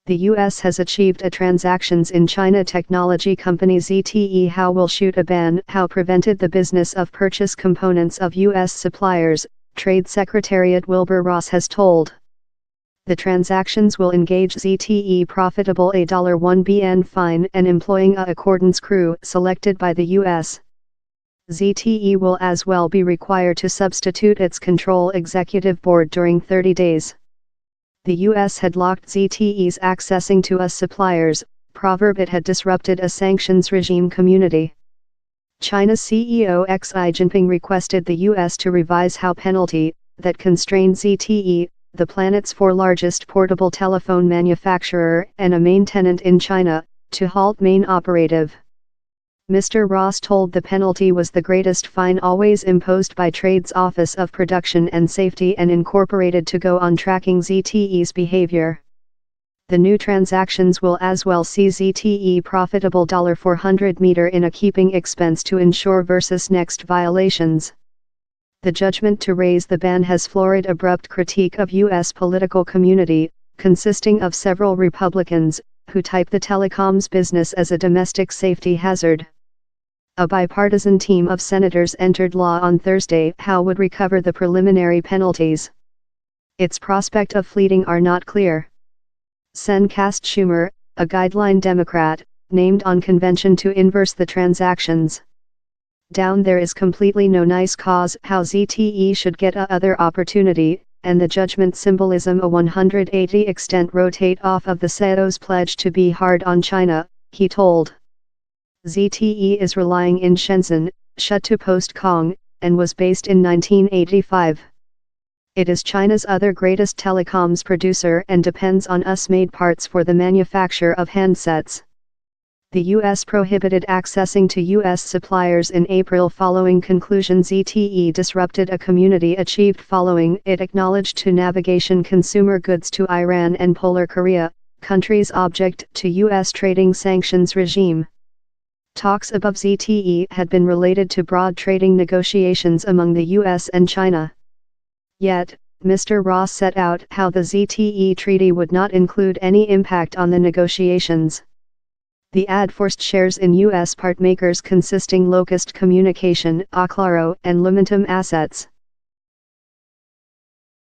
The U.S. has achieved a transactions in China technology company ZTE. How will shoot a ban? How prevented the business of purchase components of U.S. suppliers, Trade Secretariat Wilbur Ross has told. The transactions will engage ZTE profitable a $1 billion fine and employing a accordance crew selected by the U.S. ZTE will as well be required to substitute its control executive board during 30 days. The U.S. had locked ZTE's accessing to us suppliers, proverb it had disrupted a sanctions regime community. China's CEO Xi Jinping requested the U.S. to revise how penalty, that constrained ZTE, the planet's fourth largest portable telephone manufacturer and a main tenant in China, to halt main operative. Mr. Ross told the penalty was the greatest fine always imposed by Trade's Office of Production and Safety and incorporated to go on tracking ZTE's behavior. The new transactions will as well see ZTE profitable $400 million in a keeping expense to ensure versus next violations. The judgment to raise the ban has floored abrupt critique of U.S. political community, consisting of several Republicans, who type the telecoms business as a domestic safety hazard. A bipartisan team of senators entered law on Thursday how would recover the preliminary penalties. Its prospect of fleeting are not clear. Sen. Cast Schumer, a guideline Democrat, named on convention to inverse the transactions. Down there is completely no nice cause how ZTE should get a other opportunity, and the judgment symbolism a 180 extent rotate off of the CEO's pledge to be hard on China, he told. ZTE is relying in Shenzhen, shut to post-Kong, and was based in 1985. It is China's other greatest telecoms producer and depends on us made parts for the manufacture of handsets. The U.S. prohibited accessing to U.S. suppliers in April following conclusion ZTE disrupted a community achieved following it acknowledged to navigation consumer goods to Iran and Polar Korea, countries object to U.S. trading sanctions regime. Talks above ZTE had been related to broad trading negotiations among the U.S. and China. Yet, Mr. Ross set out how the ZTE treaty would not include any impact on the negotiations. The ad forced shares in U.S. part makers consisting Locust Communication, Aclaro, and Lumentum assets.